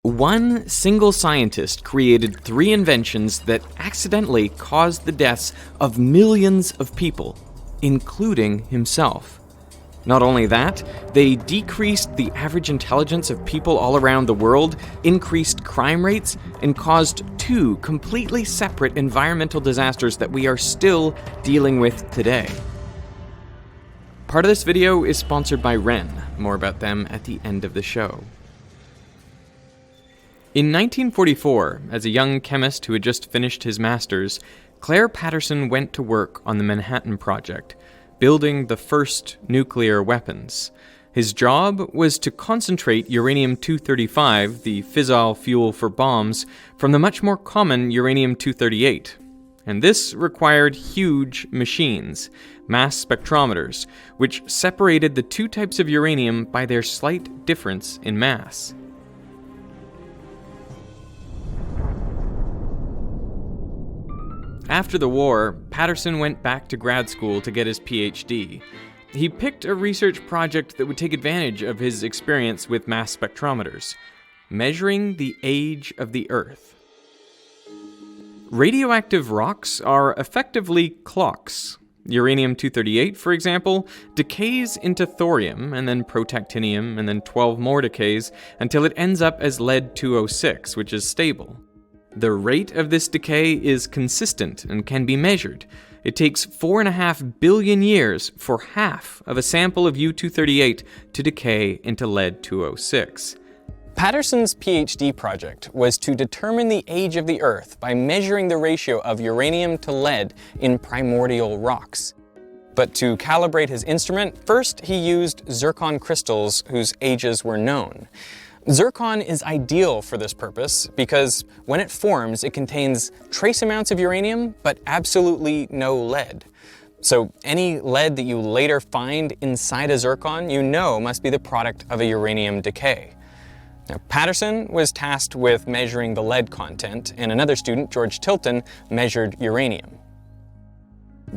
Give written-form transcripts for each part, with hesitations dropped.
One single scientist created 3 inventions that accidentally caused the deaths of millions of people, including himself. Not only that, they decreased the average intelligence of people all around the world, increased crime rates, and caused 2 completely separate environmental disasters that we are still dealing with today. Part of this video is sponsored by Wren. More about them at the end of the show. In 1944, as a young chemist who had just finished his master's, Claire Patterson went to work on the Manhattan Project, building the first nuclear weapons. His job was to concentrate uranium-235, the fissile fuel for bombs, from the much more common uranium-238. And this required huge machines, mass spectrometers, which separated the 2 types of uranium by their slight difference in mass. After the war, Patterson went back to grad school to get his PhD. He picked a research project that would take advantage of his experience with mass spectrometers, measuring the age of the Earth. Radioactive rocks are effectively clocks. Uranium-238, for example, decays into thorium, and then protactinium, and then 12 more decays, until it ends up as lead-206, which is stable. The rate of this decay is consistent and can be measured. It takes 4.5 billion years for half of a sample of U-238 to decay into lead-206. Patterson's PhD project was to determine the age of the Earth by measuring the ratio of uranium to lead in primordial rocks. But to calibrate his instrument, first he used zircon crystals whose ages were known. Zircon is ideal for this purpose because when it forms, it contains trace amounts of uranium, but absolutely no lead. So any lead that you later find inside a zircon, you know must be the product of a uranium decay. Now, Patterson was tasked with measuring the lead content, and another student, George Tilton, measured uranium.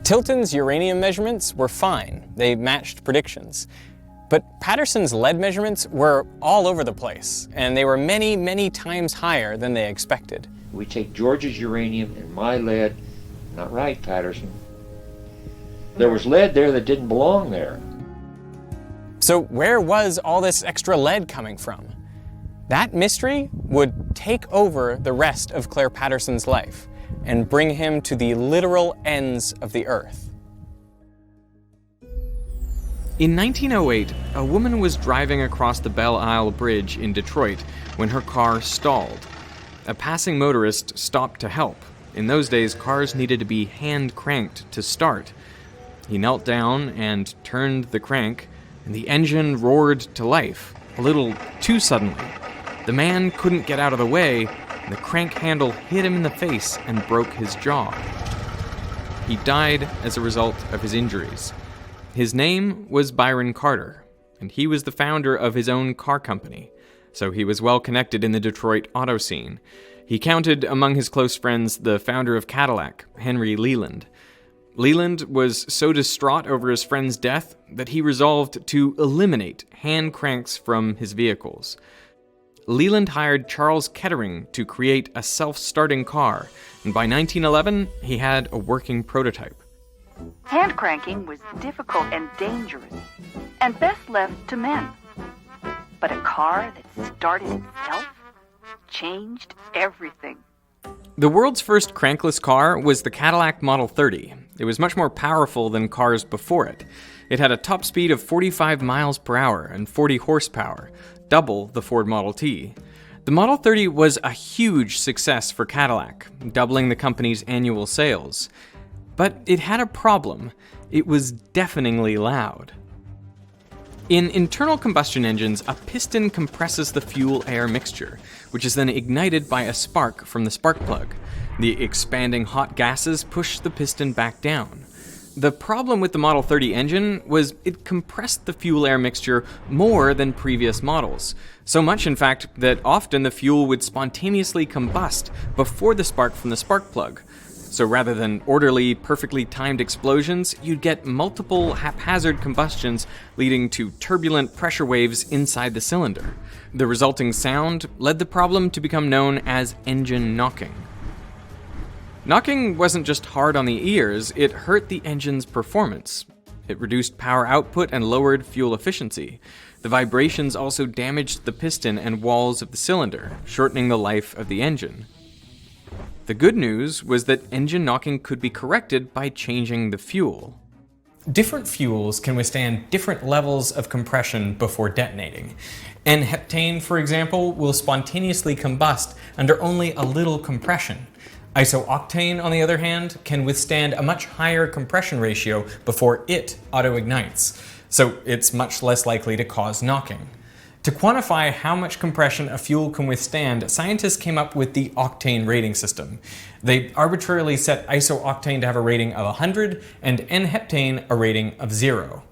Tilton's uranium measurements were fine. They matched predictions. But Patterson's lead measurements were all over the place, and they were many, many times higher than they expected. We take George's uranium and my lead. Not right, Patterson. There was lead there that didn't belong there. So where was all this extra lead coming from? That mystery would take over the rest of Claire Patterson's life and bring him to the literal ends of the Earth. In 1908, a woman was driving across the Belle Isle Bridge in Detroit when her car stalled. A passing motorist stopped to help. In those days, cars needed to be hand-cranked to start. He knelt down and turned the crank, and the engine roared to life, a little too suddenly. The man couldn't get out of the way, and the crank handle hit him in the face and broke his jaw. He died as a result of his injuries. His name was Byron Carter, and he was the founder of his own car company, so he was well connected in the Detroit auto scene. He counted among his close friends the founder of Cadillac, Henry Leland. Leland was so distraught over his friend's death that he resolved to eliminate hand cranks from his vehicles. Leland hired Charles Kettering to create a self-starting car, and by 1911, he had a working prototype. Hand cranking was difficult and dangerous, and best left to men. But a car that started itself changed everything. The world's first crankless car was the Cadillac Model 30. It was much more powerful than cars before it. It had a top speed of 45 miles per hour and 40 horsepower, double the Ford Model T. The Model 30 was a huge success for Cadillac, doubling the company's annual sales. But it had a problem. It was deafeningly loud. In internal combustion engines, a piston compresses the fuel-air mixture, which is then ignited by a spark from the spark plug. The expanding hot gases push the piston back down. The problem with the Model 30 engine was it compressed the fuel-air mixture more than previous models. So much, in fact, that often the fuel would spontaneously combust before the spark from the spark plug. So rather than orderly, perfectly timed explosions, you'd get multiple haphazard combustions leading to turbulent pressure waves inside the cylinder. The resulting sound led the problem to become known as engine knocking. Knocking wasn't just hard on the ears, it hurt the engine's performance. It reduced power output and lowered fuel efficiency. The vibrations also damaged the piston and walls of the cylinder, shortening the life of the engine. The good news was that engine knocking could be corrected by changing the fuel. Different fuels can withstand different levels of compression before detonating. N-heptane, for example, will spontaneously combust under only a little compression. Isooctane, on the other hand, can withstand a much higher compression ratio before it auto-ignites, so it's much less likely to cause knocking. To quantify how much compression a fuel can withstand, scientists came up with the octane rating system. They arbitrarily set isooctane to have a rating of 100 and N-heptane a rating of 0.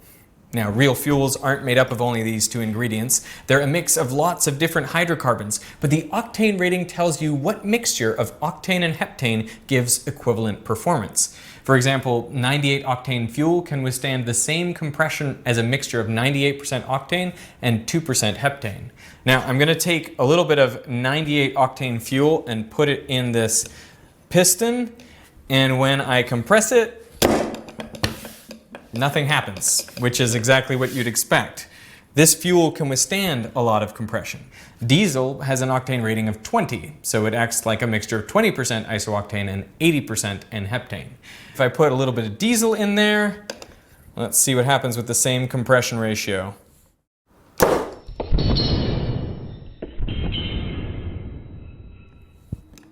Now, real fuels aren't made up of only these two ingredients. They're a mix of lots of different hydrocarbons, but the octane rating tells you what mixture of octane and heptane gives equivalent performance. For example, 98 octane fuel can withstand the same compression as a mixture of 98% octane and 2% heptane. Now, I'm going to take a little bit of 98 octane fuel and put it in this piston, and when I compress it, nothing happens, which is exactly what you'd expect. This fuel can withstand a lot of compression. Diesel has an octane rating of 20, so it acts like a mixture of 20% isooctane and 80% N-heptane. If I put a little bit of diesel in there, let's see what happens with the same compression ratio.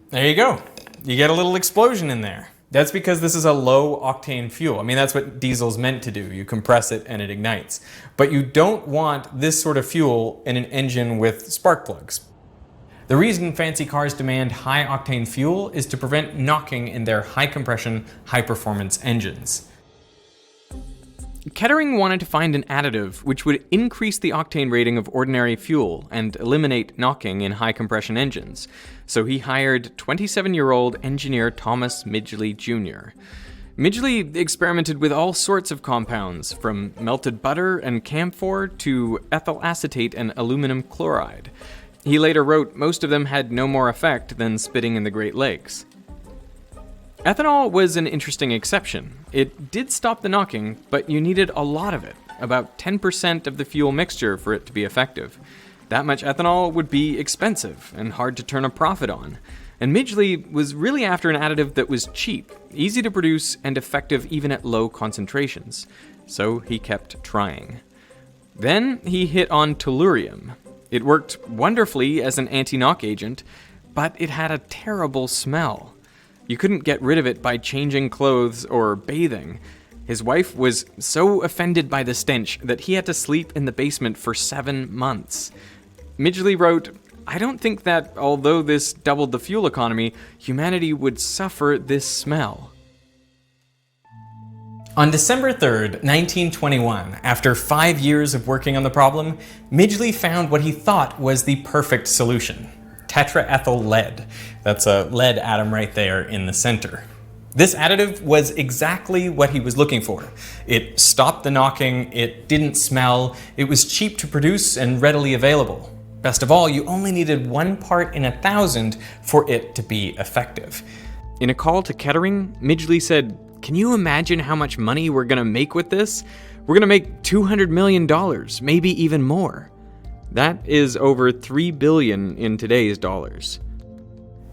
There you go. You get a little explosion in there. That's because this is a low octane fuel. I mean, that's what diesel's meant to do. You compress it and it ignites. But you don't want this sort of fuel in an engine with spark plugs. The reason fancy cars demand high octane fuel is to prevent knocking in their high compression, high performance engines. Kettering wanted to find an additive which would increase the octane rating of ordinary fuel and eliminate knocking in high compression engines, so he hired 27-year-old engineer Thomas Midgley Jr. Midgley experimented with all sorts of compounds, from melted butter and camphor to ethyl acetate and aluminum chloride. He later wrote most of them had no more effect than spitting in the Great Lakes. Ethanol was an interesting exception. It did stop the knocking, but you needed a lot of it, about 10% of the fuel mixture for it to be effective. That much ethanol would be expensive and hard to turn a profit on. And Midgley was really after an additive that was cheap, easy to produce, and effective even at low concentrations. So he kept trying. Then he hit on tellurium. It worked wonderfully as an anti-knock agent, but it had a terrible smell. You couldn't get rid of it by changing clothes or bathing. His wife was so offended by the stench that he had to sleep in the basement for 7 months. Midgley wrote, "I don't think that, although this doubled the fuel economy, humanity would suffer this smell." On December 3rd, 1921, after 5 years of working on the problem, Midgley found what he thought was the perfect solution: tetraethyl lead. That's a lead atom right there in the center. This additive was exactly what he was looking for. It stopped the knocking, it didn't smell, it was cheap to produce and readily available. Best of all, you only needed 1 part in 1,000 for it to be effective. In a call to Kettering, Midgley said, "Can you imagine how much money we're going to make with this? We're going to make $200 million, maybe even more." That is over $3 billion in today's dollars.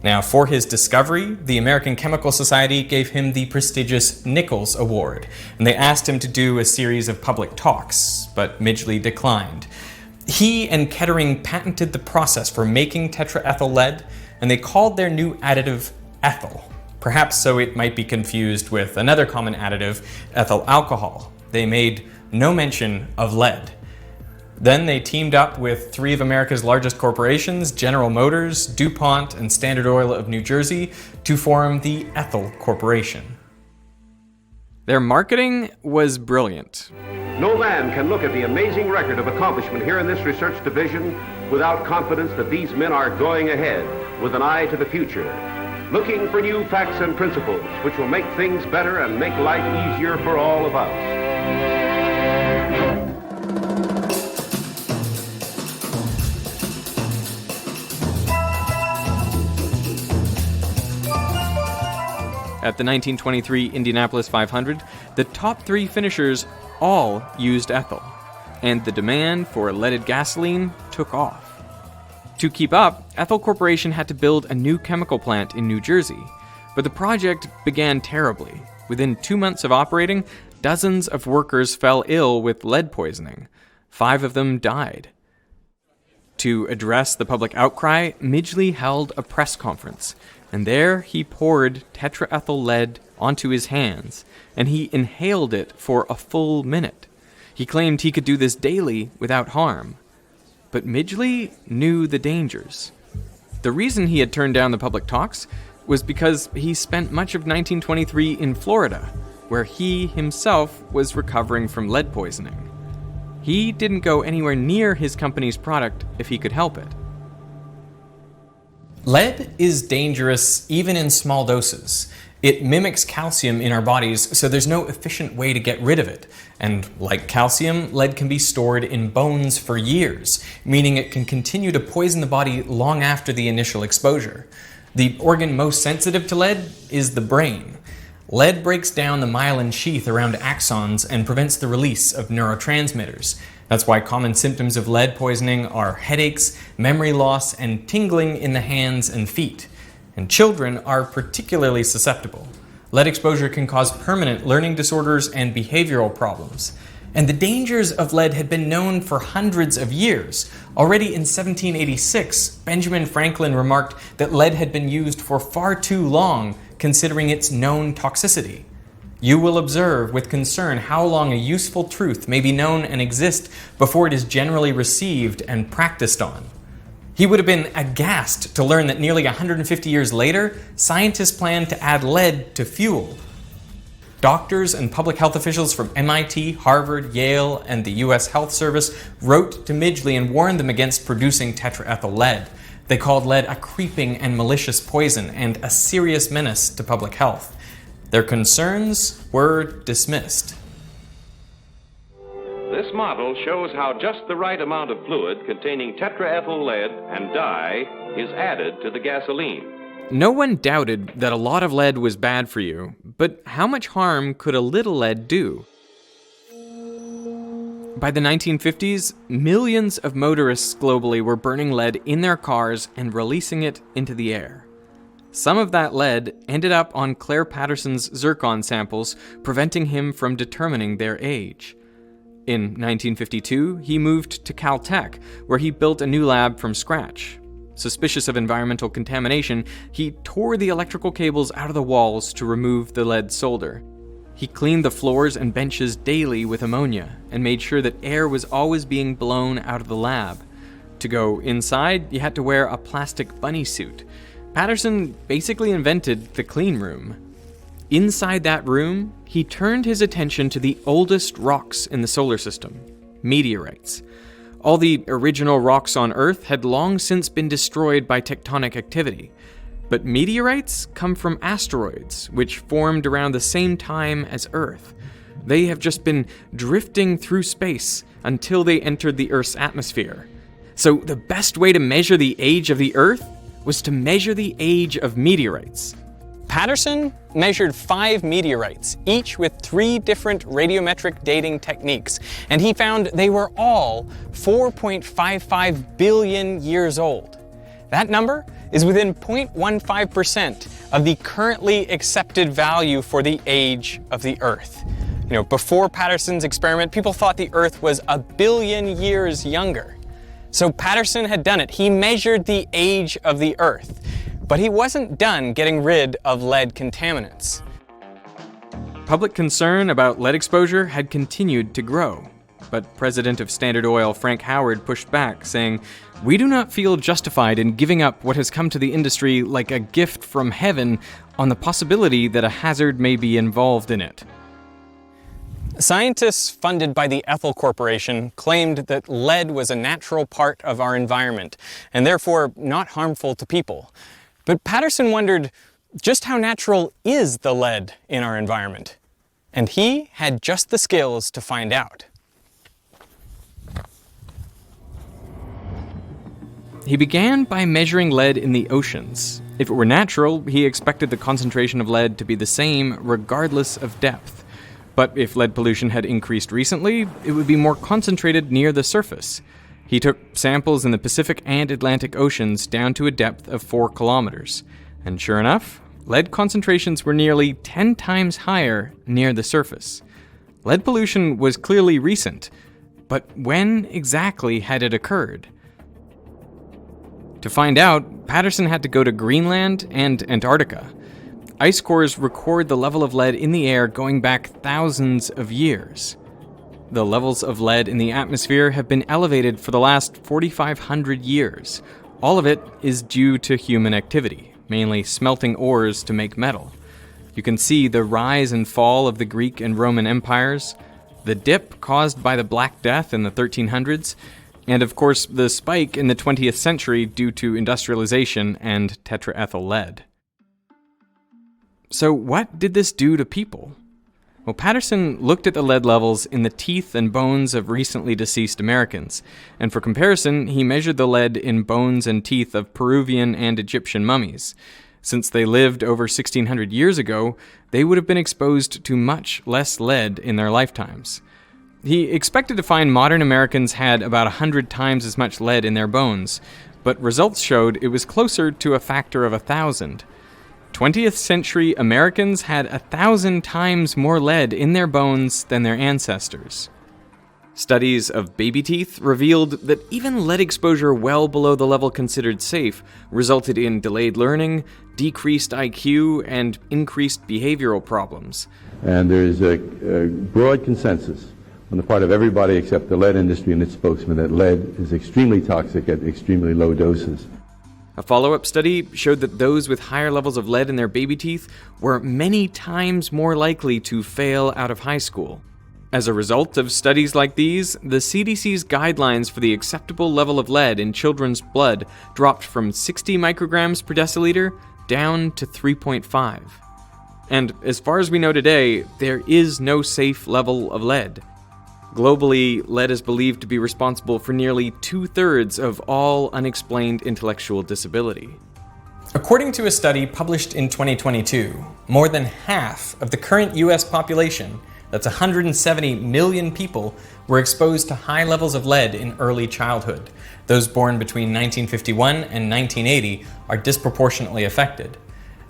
Now, for his discovery, the American Chemical Society gave him the prestigious Nichols Award, and they asked him to do a series of public talks, but Midgley declined. He and Kettering patented the process for making tetraethyl lead, and they called their new additive ethyl, perhaps so it might be confused with another common additive, ethyl alcohol. They made no mention of lead. Then they teamed up with 3 of America's largest corporations, General Motors, DuPont, and Standard Oil of New Jersey, to form the Ethyl Corporation. Their marketing was brilliant. No man can look at the amazing record of accomplishment here in this research division without confidence that these men are going ahead with an eye to the future. looking for new facts and principles which will make things better and make life easier for all of us. At the 1923 Indianapolis 500, the top 3 finishers all used ethyl, and the demand for leaded gasoline took off. To keep up, Ethyl Corporation had to build a new chemical plant in New Jersey, but the project began terribly. Within 2 months of operating, dozens of workers fell ill with lead poisoning. 5 of them died. To address the public outcry, Midgley held a press conference, and there he poured tetraethyl lead onto his hands, and he inhaled it for a full minute. He claimed he could do this daily without harm. But Midgley knew the dangers. The reason he had turned down the public talks was because he spent much of 1923 in Florida, where he himself was recovering from lead poisoning. He didn't go anywhere near his company's product if he could help it. Lead is dangerous even in small doses. It mimics calcium in our bodies, so there's no efficient way to get rid of it. And like calcium, lead can be stored in bones for years, meaning it can continue to poison the body long after the initial exposure. The organ most sensitive to lead is the brain. Lead breaks down the myelin sheath around axons and prevents the release of neurotransmitters. That's why common symptoms of lead poisoning are headaches, memory loss, and tingling in the hands and feet. And children are particularly susceptible. Lead exposure can cause permanent learning disorders and behavioral problems. And the dangers of lead had been known for hundreds of years. Already in 1786, Benjamin Franklin remarked that lead had been used for far too long, considering its known toxicity. You will observe with concern how long a useful truth may be known and exist before it is generally received and practiced on. He would have been aghast to learn that nearly 150 years later, scientists planned to add lead to fuel. Doctors and public health officials from MIT, Harvard, Yale, and the U.S. Health Service wrote to Midgley and warned them against producing tetraethyl lead. They called lead a creeping and malicious poison and a serious menace to public health. Their concerns were dismissed. This model shows how just the right amount of fluid containing tetraethyl lead and dye is added to the gasoline. No one doubted that a lot of lead was bad for you, but how much harm could a little lead do? By the 1950s, millions of motorists globally were burning lead in their cars and releasing it into the air. Some of that lead ended up on Claire Patterson's zircon samples, preventing him from determining their age. In 1952, he moved to Caltech, where he built a new lab from scratch. Suspicious of environmental contamination, he tore the electrical cables out of the walls to remove the lead solder. He cleaned the floors and benches daily with ammonia and made sure that air was always being blown out of the lab. To go inside, you had to wear a plastic bunny suit. Patterson basically invented the clean room. Inside that room, he turned his attention to the oldest rocks in the solar system, meteorites. All the original rocks on Earth had long since been destroyed by tectonic activity. But meteorites come from asteroids, which formed around the same time as Earth. They have just been drifting through space until they entered the Earth's atmosphere. So the best way to measure the age of the Earth was to measure the age of meteorites. Patterson measured 5 meteorites, each with 3 different radiometric dating techniques, and he found they were all 4.55 billion years old. That number is within 0.15% of the currently accepted value for the age of the Earth. Before Patterson's experiment, people thought the Earth was 1 billion years younger. So Patterson had done it. He measured the age of the Earth. But he wasn't done getting rid of lead contaminants. Public concern about lead exposure had continued to grow, but President of Standard Oil Frank Howard pushed back, saying, "We do not feel justified in giving up what has come to the industry like a gift from heaven on the possibility that a hazard may be involved in it." Scientists funded by the Ethyl Corporation claimed that lead was a natural part of our environment, and therefore not harmful to people. But Patterson wondered, Just how natural is the lead in our environment? And he had just the skills to find out. He began by measuring lead in the oceans. If it were natural, he expected the concentration of lead to be the same regardless of depth. But if lead pollution had increased recently, it would be more concentrated near the surface. He took samples in the Pacific and Atlantic Oceans down to a depth of 4 kilometers. And sure enough, lead concentrations were nearly 10 times higher near the surface. Lead pollution was clearly recent, but when exactly had it occurred? To find out, Patterson had to go to Greenland and Antarctica. Ice cores record the level of lead in the air going back thousands of years. The levels of lead in the atmosphere have been elevated for the last 4,500 years. All of it is due to human activity, mainly smelting ores to make metal. You can see the rise and fall of the Greek and Roman empires, the dip caused by the Black Death in the 1300s, and of course the spike in the 20th century due to industrialization and tetraethyl lead. So what did this do to people? Well, Patterson looked at the lead levels in the teeth and bones of recently deceased Americans, and for comparison, he measured the lead in bones and teeth of Peruvian and Egyptian mummies. Since they lived over 1,600 years ago, they would have been exposed to much less lead in their lifetimes. He expected to find modern Americans had about 100 times as much lead in their bones, but results showed it was closer to a factor of 1,000. 20th century Americans had 1,000 times more lead in their bones than their ancestors. Studies of baby teeth revealed that even lead exposure well below the level considered safe resulted in delayed learning, decreased IQ, and increased behavioral problems. And there is a broad consensus on the part of everybody except the lead industry and its spokesman that lead is extremely toxic at extremely low doses. A follow-up study showed that those with higher levels of lead in their baby teeth were many times more likely to fail out of high school. As a result of studies like these, the CDC's guidelines for the acceptable level of lead in children's blood dropped from 60 micrograms per deciliter down to 3.5. And as far as we know today, there is no safe level of lead. Globally, lead is believed to be responsible for nearly 2/3 of all unexplained intellectual disability. According to a study published in 2022, more than half of the current US population, that's 170 million people, were exposed to high levels of lead in early childhood. Those born between 1951 and 1980 are disproportionately affected.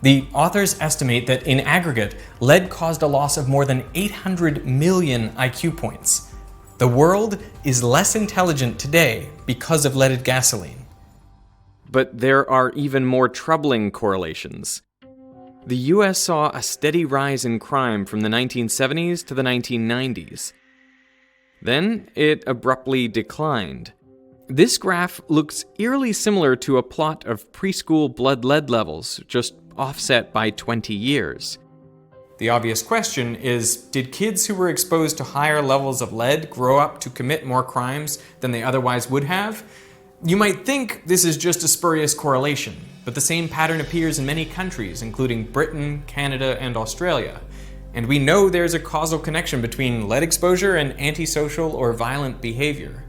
The authors estimate that in aggregate, lead caused a loss of more than 800 million IQ points. The world is less intelligent today because of leaded gasoline. But there are even more troubling correlations. The US saw a steady rise in crime from the 1970s to the 1990s. Then it abruptly declined. This graph looks eerily similar to a plot of preschool blood lead levels, just offset by 20 years. The obvious question is, did kids who were exposed to higher levels of lead grow up to commit more crimes than they otherwise would have? You might think this is just a spurious correlation, but the same pattern appears in many countries, including Britain, Canada, and Australia. And we know there's a causal connection between lead exposure and antisocial or violent behavior.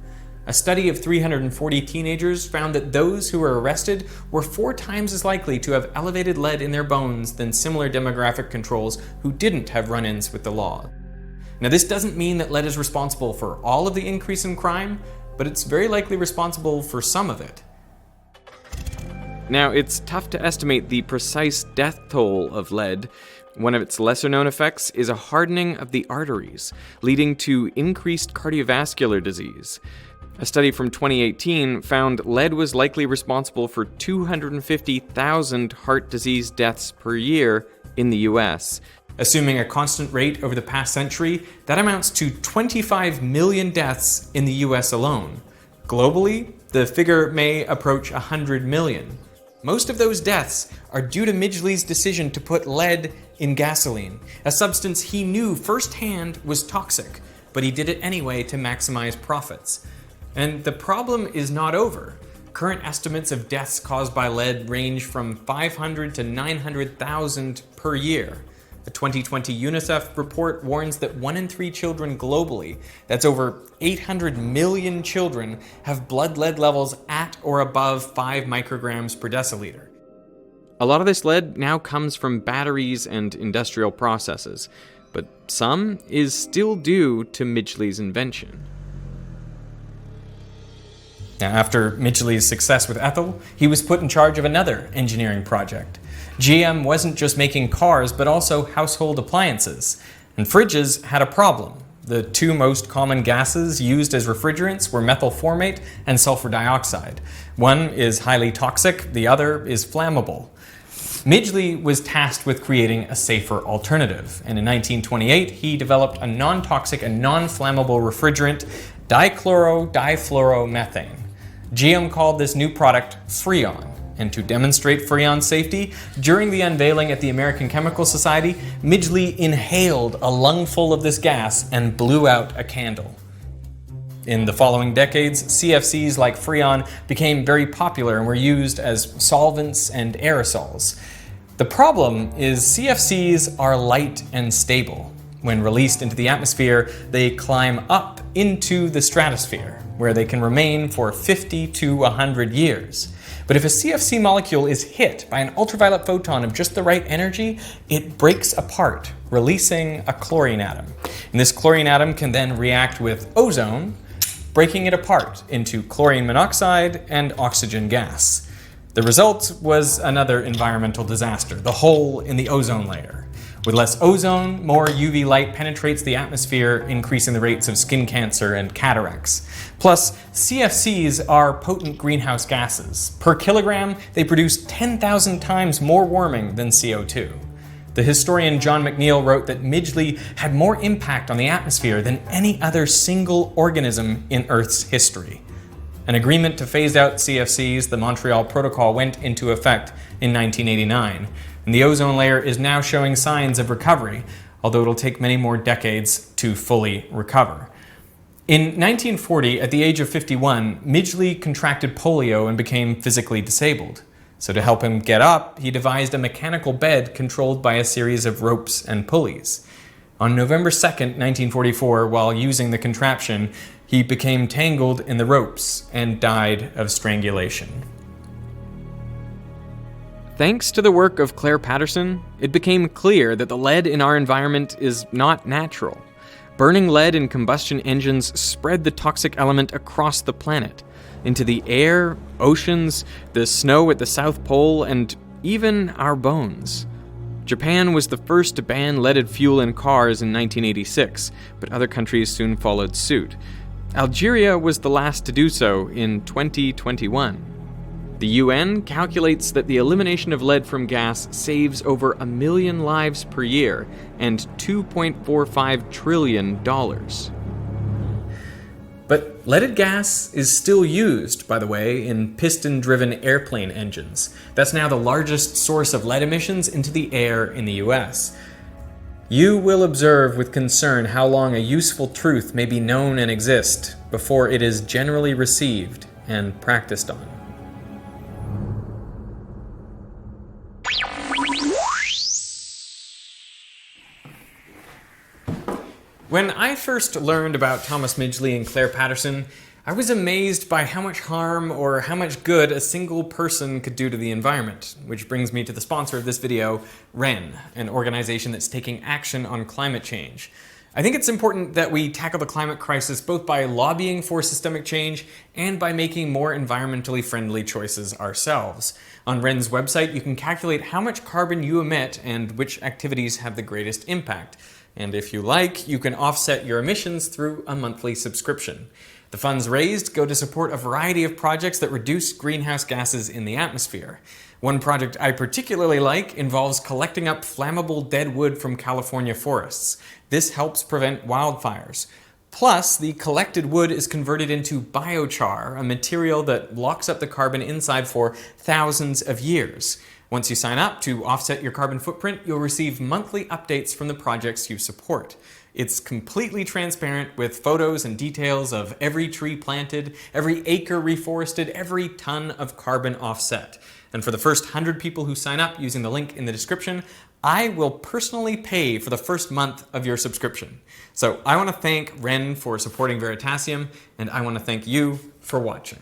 A study of 340 teenagers found that those who were arrested were 4 times as likely to have elevated lead in their bones than similar demographic controls who didn't have run-ins with the law. Now, this doesn't mean that lead is responsible for all of the increase in crime, but it's very likely responsible for some of it. Now, it's tough to estimate the precise death toll of lead. One of its lesser-known effects is a hardening of the arteries, leading to increased cardiovascular disease. A study from 2018 found lead was likely responsible for 250,000 heart disease deaths per year in the US. Assuming a constant rate over the past century, that amounts to 25 million deaths in the US alone. Globally, the figure may approach 100 million. Most of those deaths are due to Midgley's decision to put lead in gasoline, a substance he knew firsthand was toxic, but he did it anyway to maximize profits. And the problem is not over. Current estimates of deaths caused by lead range from 500 to 900,000 per year. A 2020 UNICEF report warns that 1 in 3 children globally, that's over 800 million children, have blood lead levels at or above 5 micrograms per deciliter. A lot of this lead now comes from batteries and industrial processes, but some is still due to Midgley's invention. Now, after Midgley's success with ethyl, he was put in charge of another engineering project. GM wasn't just making cars, but also household appliances. And fridges had a problem. The 2 most common gases used as refrigerants were methyl formate and sulfur dioxide. One is highly toxic, the other is flammable. Midgley was tasked with creating a safer alternative, and in 1928 he developed a non-toxic and non-flammable refrigerant, dichloro-difluoromethane. GM called this new product Freon, and to demonstrate Freon's safety, during the unveiling at the American Chemical Society, Midgley inhaled a lungful of this gas and blew out a candle. In the following decades, CFCs like Freon became very popular and were used as solvents and aerosols. The problem is CFCs are light and stable. When released into the atmosphere, they climb up into the stratosphere, where they can remain for 50 to 100 years. But if a CFC molecule is hit by an ultraviolet photon of just the right energy, it breaks apart, releasing a chlorine atom. And this chlorine atom can then react with ozone, breaking it apart into chlorine monoxide and oxygen gas. The result was another environmental disaster, the hole in the ozone layer. With less ozone, more UV light penetrates the atmosphere, increasing the rates of skin cancer and cataracts. Plus, CFCs are potent greenhouse gases. Per kilogram, they produce 10,000 times more warming than CO2. The historian John McNeill wrote that Midgley had more impact on the atmosphere than any other single organism in Earth's history. An agreement to phase out CFCs, the Montreal Protocol, went into effect in 1989. And the ozone layer is now showing signs of recovery, although it'll take many more decades to fully recover. In 1940, at the age of 51, Midgley contracted polio and became physically disabled. So to help him get up, he devised a mechanical bed controlled by a series of ropes and pulleys. On November 2nd, 1944, while using the contraption, he became tangled in the ropes and died of strangulation. Thanks to the work of Claire Patterson, it became clear that the lead in our environment is not natural. Burning lead in combustion engines spread the toxic element across the planet, into the air, oceans, the snow at the South Pole, and even our bones. Japan was the first to ban leaded fuel in cars in 1986, but other countries soon followed suit. Algeria was the last to do so in 2021. The UN calculates that the elimination of lead from gas saves over 1 million lives per year and $2.45 trillion. But leaded gas is still used, by the way, in piston-driven airplane engines. That's now the largest source of lead emissions into the air in the US. You will observe with concern how long a useful truth may be known and exist before it is generally received and practiced on. When I first learned about Thomas Midgley and Claire Patterson, I was amazed by how much harm or how much good a single person could do to the environment, which brings me to the sponsor of this video, WREN, an organization that's taking action on climate change. I think it's important that we tackle the climate crisis both by lobbying for systemic change and by making more environmentally friendly choices ourselves. On WREN's website, you can calculate how much carbon you emit and which activities have the greatest impact. And if you like, you can offset your emissions through a monthly subscription. The funds raised go to support a variety of projects that reduce greenhouse gases in the atmosphere. One project I particularly like involves collecting up flammable dead wood from California forests. This helps prevent wildfires. Plus, the collected wood is converted into biochar, a material that locks up the carbon inside for thousands of years. Once you sign up to offset your carbon footprint, you'll receive monthly updates from the projects you support. It's completely transparent with photos and details of every tree planted, every acre reforested, every ton of carbon offset. And for the first 100 people who sign up using the link in the description, I will personally pay for the first month of your subscription. So I want to thank Ren for supporting Veritasium, and I want to thank you for watching.